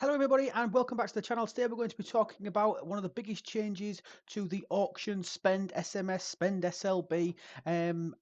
Hello everybody and welcome back to the channel. Today we're going to be talking about one of the biggest changes to the auction spend SMS, spend SLB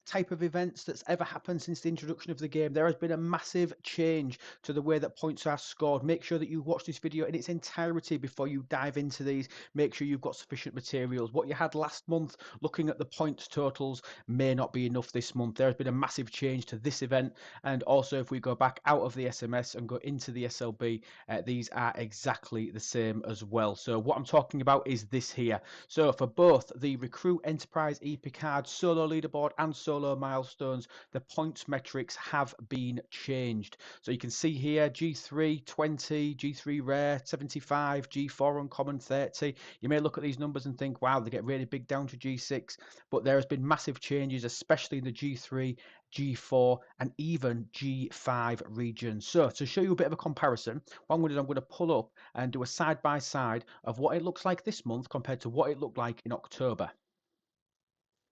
type of events that's ever happened since the introduction of the game. There has been a massive change to the way that points are scored. Make sure that you watch this video in its entirety before you dive into these. Make sure you've got sufficient materials. What you had last month looking at the points totals may not be enough this month. There has been a massive change to this event, and also if we go back out of the SMS and go into the SLB, these are exactly the same as well. So what I'm talking about is this here. So for both the Recruit Enterprise ePicard solo leaderboard and solo milestones, the points metrics have been changed. So you can see here G3 20, G3 rare 75, G4 uncommon 30. You may look at these numbers and think, wow, they get really big down to G6, but there has been massive changes, especially in the G3, G4 and even G5 regions. So to show you a bit of a comparison, what I'm going to pull up and do a side by side of what it looks like this month compared to what it looked like in October.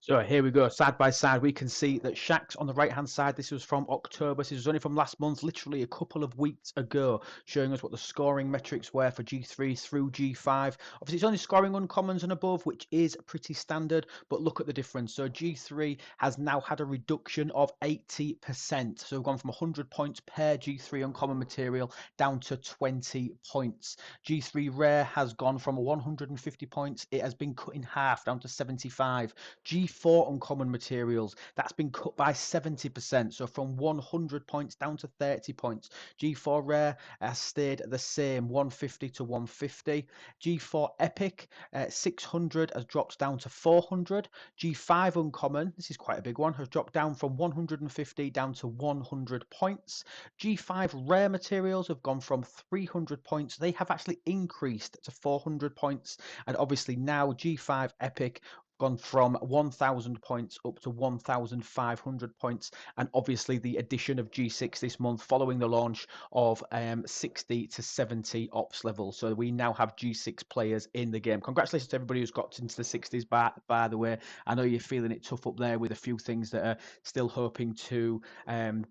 So here we go, side by side. We can see that Shaq's on the right-hand side. This was from October. This was only from last month, literally a couple of weeks ago, showing us what the scoring metrics were for G3 through G5. Obviously, it's only scoring uncommons and above, which is pretty standard, but look at the difference. So G3 has now had a reduction of 80%. So we've gone from 100 points per G3 uncommon material down to 20 points. G3 rare has gone from 150 points. It has been cut in half down to 75. G4 uncommon materials, that's been cut by 70%, so from 100 points down to 30 points. G4 rare has stayed the same, 150 to 150. G4 epic, 600 has dropped down to 400. G5 uncommon, this is quite a big one, has dropped down from 150 down to 100 points. G5 rare materials have gone from 300 points, they have actually increased to 400 points, and obviously now G5 epic gone from 1,000 points up to 1,500 points, and obviously the addition of G6 this month following the launch of 60 to 70 ops level. So we now have G6 players in the game. Congratulations to everybody who's got into the 60s, by the way. I know you're feeling it tough up there with a few things that are still hoping to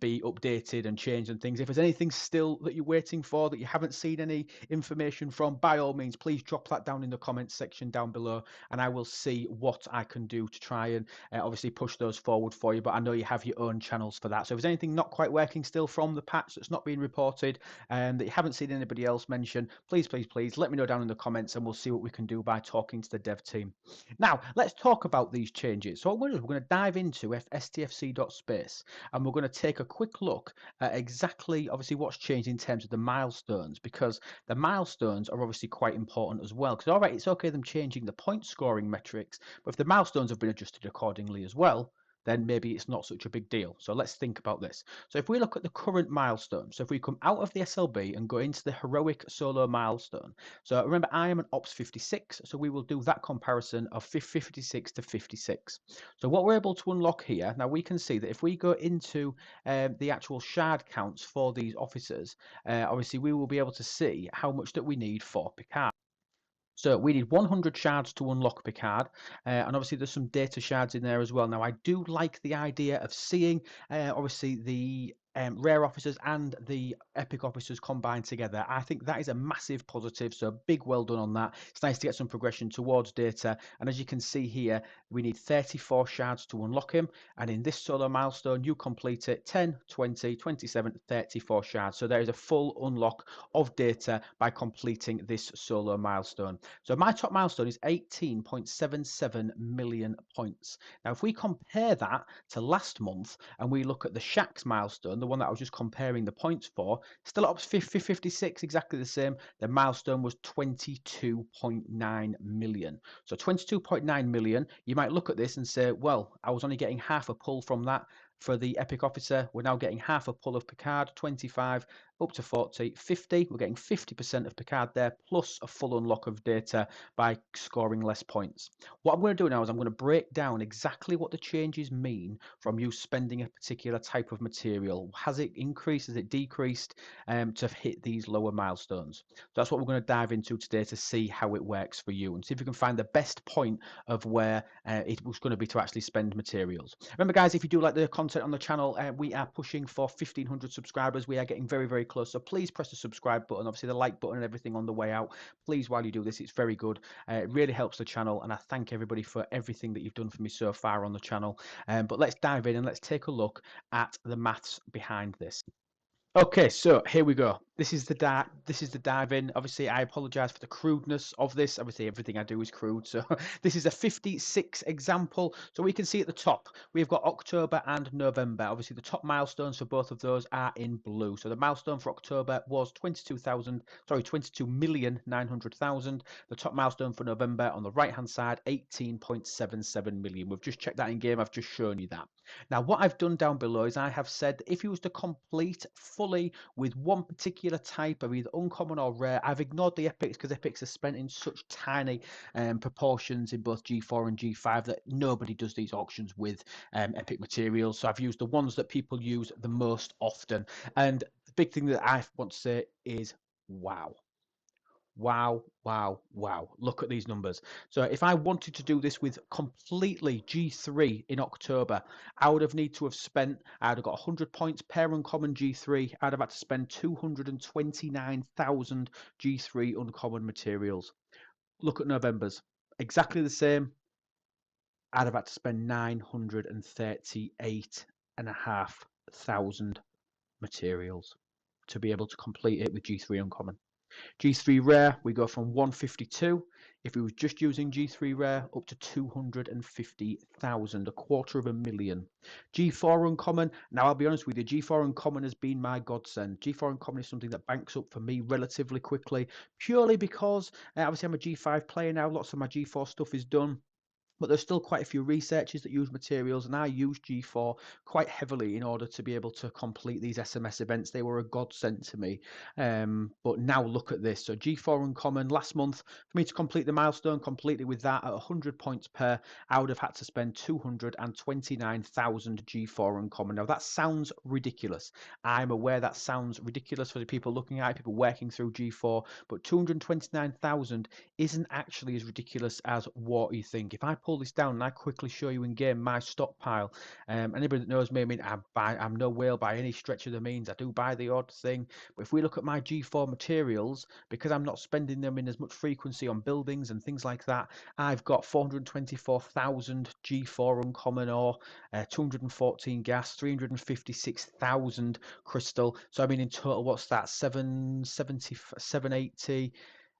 be updated and changed and things. If there's anything still that you're waiting for that you haven't seen any information from, by all means, please drop that down in the comments section down below, and I will see what I can do to try and obviously push those forward for you. But I know you have your own channels for that. So if there's anything not quite working still from the patch that's not being reported and that you haven't seen anybody else mention, please let me know down in the comments, and we'll see what we can do by talking to the dev team. Now let's talk about these changes. So what we're going to dive into stfc.space, and we're going to take a quick look at exactly obviously what's changed in terms of the milestones, because the milestones are obviously quite important as well. Because all right, it's okay them changing the point scoring metrics, but if the milestones have been adjusted accordingly as well, then maybe it's not such a big deal. So let's think about this. So if we look at the current milestone, so if we come out of the SLB and go into the heroic solo milestone, so remember I am an ops 56, so we will do that comparison of 56 to 56. So what we're able to unlock here, now we can see that if we go into the actual shard counts for these officers, obviously we will be able to see how much that we need for Picard. So we need 100 shards to unlock Picard, and obviously there's some data shards in there as well. Now I do like the idea of seeing obviously the rare officers and the epic officers combined together. I think that is a massive positive, so big well done on that. It's nice to get some progression towards data, and as you can see here, we need 34 shards to unlock him, and in this solo milestone you complete it 10, 20, 27, 34 shards. So there is a full unlock of data by completing this solo milestone. So my top milestone is 18.77 million points. Now if we compare that to last month and we look at the Shaq's milestone, the one that I was just comparing the points for, still up 56, exactly the same. The milestone was 22.9 million. So 22.9 million, you might look at this and say, well, I was only getting half a pull from that. For the epic officer, we're now getting half a pull of Picard, 25 up to 40, 50. We're getting 50% of Picard there, plus a full unlock of data by scoring less points. What I'm going to do now is I'm going to break down exactly what the changes mean from you spending a particular type of material. Has it increased? Has it decreased to hit these lower milestones? So that's what we're going to dive into today to see how it works for you and see if we can find the best point of where it was going to be to actually spend materials. Remember, guys, if you do like the content on the channel, we are pushing for 1,500 subscribers. We are getting very, very close. So please press the subscribe button, obviously the like button and everything on the way out. Please, while you do this, it's very good. It really helps the channel, and I thank everybody for everything that you've done for me so far on the channel. But let's dive in and let's take a look at the maths behind this. Okay, so here we go. This is the dive in. Obviously, I apologize for the crudeness of this. Obviously, everything I do is crude. So this is a 56 example. So we can see at the top, we've got October and November. Obviously, the top milestones for both of those are in blue. So the milestone for October was 22,900,000. The top milestone for November on the right-hand side, 18.77 million. We've just checked that in game. I've just shown you that. Now, what I've done down below is I have said if you was to complete fully with one particular type of either uncommon or rare, I've ignored the epics because epics are spent in such tiny proportions in both G4 and G5 that nobody does these auctions with epic materials. So I've used the ones that people use the most often. And the big thing that I want to say is wow. Wow, wow, wow. Look at these numbers. So if I wanted to do this with completely G3 in October, I would have need to have spent, I'd have got 100 points per uncommon G3. I'd have had to spend 229,000 G3 uncommon materials. Look at November's. Exactly the same. I'd have had to spend 938,500 materials to be able to complete it with G3 uncommon. G3 rare, we go from 152. If we were just using G3 rare, up to 250,000, 250,000. G4 uncommon, now I'll be honest with you, G4 uncommon has been my godsend. G4 uncommon is something that banks up for me relatively quickly, purely because obviously I'm a G5 player now, lots of my G4 stuff is done. But there's still quite a few researchers that use materials, and I use G4 quite heavily in order to be able to complete these SMS events. They were a godsend to me. But now look at this. So G4 uncommon last month, for me to complete the milestone completely with that at 100 points per, I would have had to spend 229,000 G4 uncommon. Now that sounds ridiculous. I'm aware that sounds ridiculous for the people looking at it, people working through G4, but 229,000 isn't actually as ridiculous as what you think. If I pull this down and I quickly show you in game my stockpile, anybody that knows me, I mean, I'm no whale by any stretch of the means. I do buy the odd thing, but if we look at my G4 materials, because I'm not spending them in as much frequency on buildings and things like that, I've got 424,000 G4 uncommon ore, 214 gas, 356,000 crystal. So I mean, in total, what's that? 770, 780.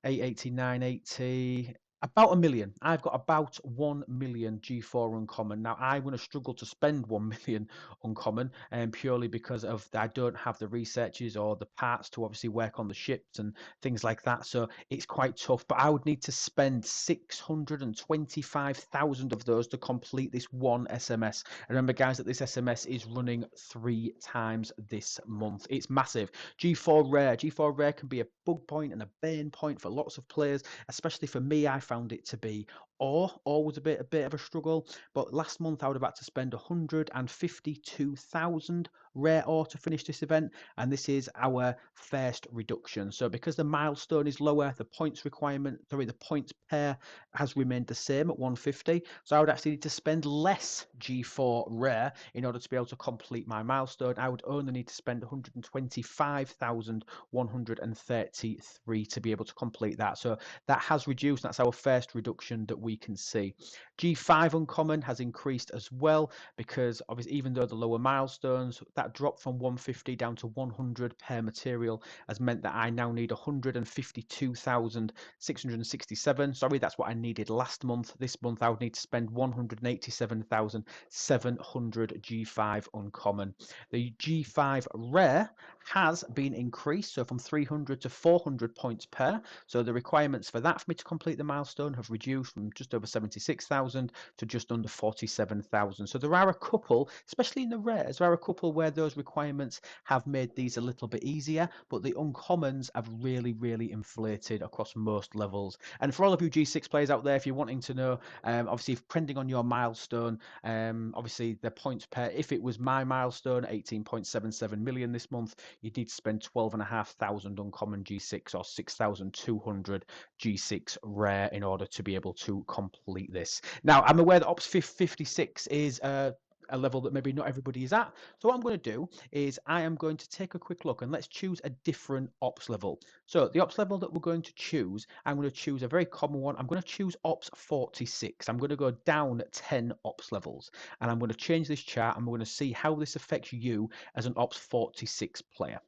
880, 980, about a million. I've got about 1 million G4 uncommon. Now I'm going to struggle to spend 1 million uncommon, purely because of I don't have the researches or the parts to obviously work on the ships and things like that. So it's quite tough. But I would need to spend 625,000 of those to complete this one SMS. And remember, guys, that this SMS is running 3 times this month. It's massive. G4 rare. G4 rare can be a bug point and a bane point for lots of players, especially for me. I found it to be ore was a bit of a struggle, but last month I would have had to spend 152,000 rare ore to finish this event, and this is our first reduction. So because the milestone is lower, the points requirement, sorry, the points pair has remained the same at 150. So I would actually need to spend less G4 rare in order to be able to complete my milestone. I would only need to spend 125,133 to be able to complete that. So that has reduced. That's our first reduction that we can see. G5 uncommon has increased as well, because obviously even though the lower milestones, that drop from 150 down to 100 per material has meant that I now need 152,667. Sorry, that's what I needed last month. This month I would need to spend 187,700 G5 uncommon. The G5 rare has been increased, so from 300 to 400 points per. So the requirements for that for me to complete the milestone have reduced from just over 76,000 to just under 47,000. So there are a couple, especially in the rares, there are a couple where those requirements have made these a little bit easier, but the uncommons have really, really inflated across most levels. And for all of you G6 players out there, if you're wanting to know, obviously depending on your milestone, obviously the points per, if it was my milestone, 18.77 million this month, you'd need to spend 12,500 uncommon G6 or 6,200 G6 rare in order to be able to complete this. Now, I'm aware that Ops 56 is a level that maybe not everybody is at. So what I'm going to do is I am going to take a quick look and let's choose a different ops level. So the ops level that we're going to choose, I'm going to choose a very common one. I'm going to choose ops 46. I'm going to go down 10 ops levels and I'm going to change this chart and we're going to see how this affects you as an ops 46 player.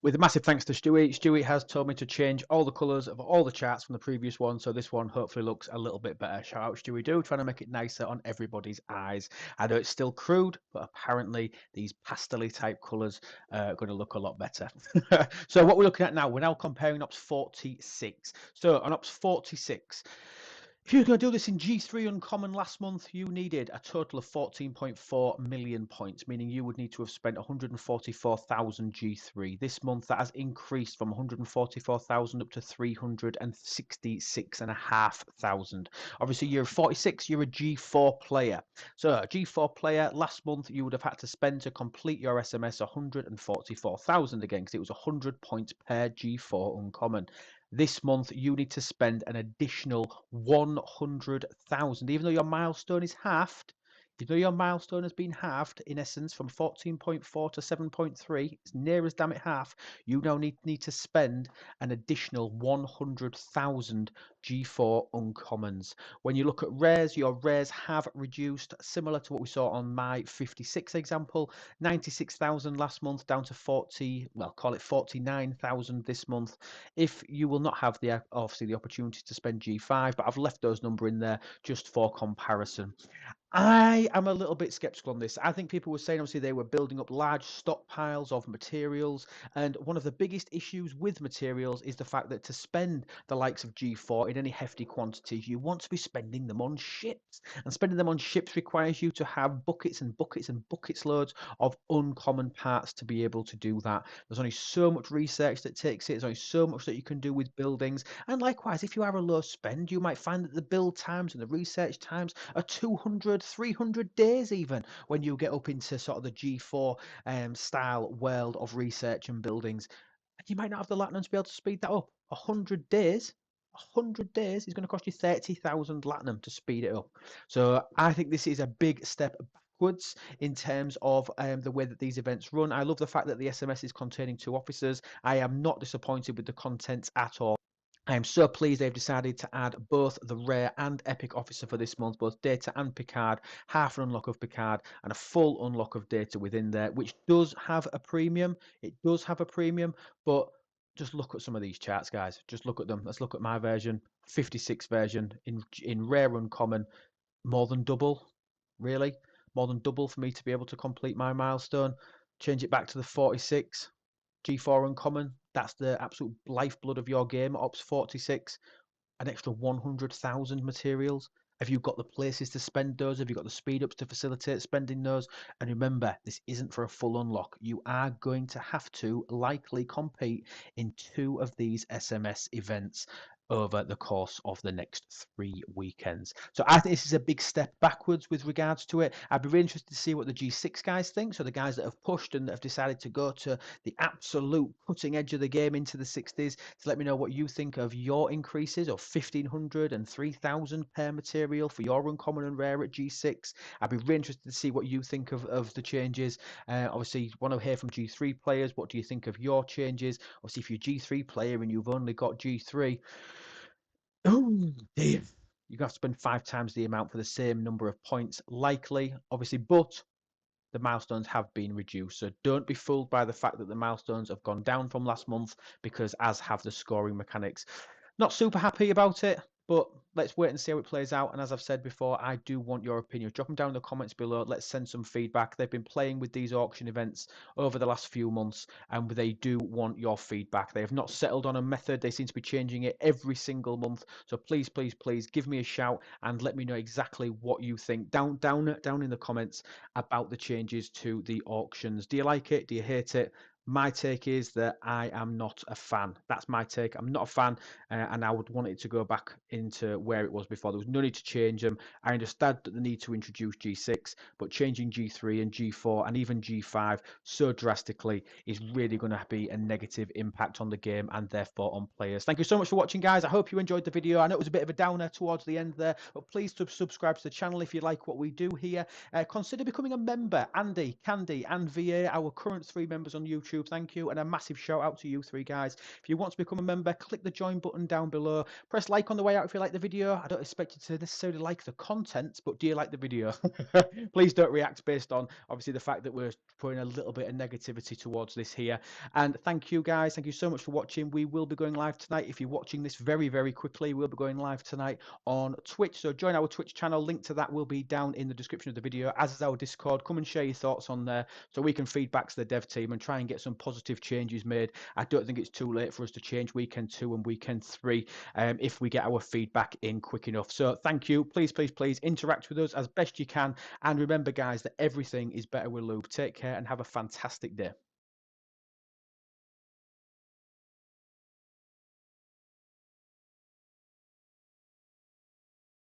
With a massive thanks to Stewie. Stewie has told me to change all the colours of all the charts from the previous one, so this one hopefully looks a little bit better. Shout out Stewie Do, trying to make it nicer on everybody's eyes. I know it's still crude, but apparently these pastel type colours are going to look a lot better. So what we're looking at now, we're now comparing Ops 46. So on Ops 46, if you were going to do this in G3 Uncommon last month, you needed a total of 14.4 million points, meaning you would need to have spent 144,000 G3. This month, that has increased from 144,000 up to 366,500. Obviously, you're 46, you're a G4 player. So, a G4 player, last month, you would have had to spend to complete your SMS 144,000 again, because it was 100 points per G4 Uncommon. This month, you need to spend an additional 100,000, even though your milestone is halved. Even though your milestone has been halved, in essence, from 14.4 to 7.3, it's near as damn it half, you now need to spend an additional 100,000 G4 uncommons. When you look at rares, your rares have reduced, similar to what we saw on my 56 example, 96,000 last month down to 40, well, call it 49,000 this month. If you will not have the obviously the opportunity to spend G5, but I've left those number in there just for comparison. I am a little bit skeptical on this. I think people were saying obviously they were building up large stockpiles of materials, and one of the biggest issues with materials is the fact that to spend the likes of G4 in any hefty quantities, you want to be spending them on ships, and spending them on ships requires you to have buckets and buckets and buckets loads of uncommon parts to be able to do that. There's only so much research that takes it. There's only so much that you can do with buildings, and likewise, if you are a low spend, you might find that the build times and the research times are 200, 300 days even when you get up into sort of the G4 style world of research and buildings. And you might not have the Latinum to be able to speed that up. 100 days. 100 days is going to cost you 30,000 Latinum to speed it up. So I think this is a big step backwards in terms of the way that these events run. I love the fact that the SMS is containing 2 officers. I am not disappointed with the contents at all. I am so pleased they've decided to add both the rare and epic officer for this month, both data and Picard, half an unlock of Picard, and a full unlock of data within there, which does have a premium. It does have a premium, but just look at some of these charts, guys. Just look at them. Let's look at my version, 56 version in rare uncommon, more than double, really, more than double for me to be able to complete my milestone. Change it back to the 46. G4 Uncommon, that's the absolute lifeblood of your game, Ops 46, an extra 100,000 materials. Have you got the places to spend those? Have you got the speed ups to facilitate spending those? And remember, this isn't for a full unlock. You are going to have to likely compete in 2 of these SMS events over the course of the next 3 weekends. So I think this is a big step backwards with regards to it. I'd be really interested to see what the G6 guys think. So the guys that have pushed and that have decided to go to the absolute cutting edge of the game into the 60s, to let me know what you think of your increases of 1,500 and 3,000 per material for your uncommon and rare at G6. I'd be really interested to see what you think of the changes. Obviously, want to hear from G3 players. What do you think of your changes? Obviously, if you're a G3 player and you've only got G3, oh dear, you're going to have to spend 5 times the amount for the same number of points, likely, obviously, but the milestones have been reduced. So don't be fooled by the fact that the milestones have gone down from last month, because as have the scoring mechanics. Not super happy about it, but let's wait and see how it plays out. And as I've said before, I do want your opinion. Drop them down in the comments below. Let's send some feedback. They've been playing with these auction events over the last few months, and they do want your feedback. They have not settled on a method. They seem to be changing it every single month. So please, please, please give me a shout and let me know exactly what you think down in the comments about the changes to the auctions. Do you like it? Do you hate it? My take is that I am not a fan. That's my take. I'm not a fan, and I would want it to go back into where it was before. There was no need to change them. I understand that the need to introduce G6, but changing G3 and G4 and even G5 so drastically is really going to be a negative impact on the game and therefore on players. Thank you so much for watching, guys. I hope you enjoyed the video. I know it was a bit of a downer towards the end there, but please subscribe to the channel if you like what we do here. Consider becoming a member. Andy, Candy, and VA, our current 3 members on YouTube. Thank you, and a massive shout out to you 3 guys. If you want to become a member, click the join button down below. Press like on the way out if you like the video. I don't expect you to necessarily like the content, but do you like the video? Please don't react based on obviously the fact that we're putting a little bit of negativity towards this here. And thank you guys. Thank you so much for watching. We will be going live tonight. If you're watching this very quickly, we'll be going live tonight on Twitch. So join our Twitch channel. Link to that will be down in the description of the video, as is our Discord. Come and share your thoughts on there so we can feed back to the dev team and try and get some positive changes made. I don't think it's too late for us to change weekend 2 and weekend 3 if we get our feedback in quick enough. So thank you. Please interact with us as best you can. And remember, guys, that everything is better with lube. Take care and have a fantastic day.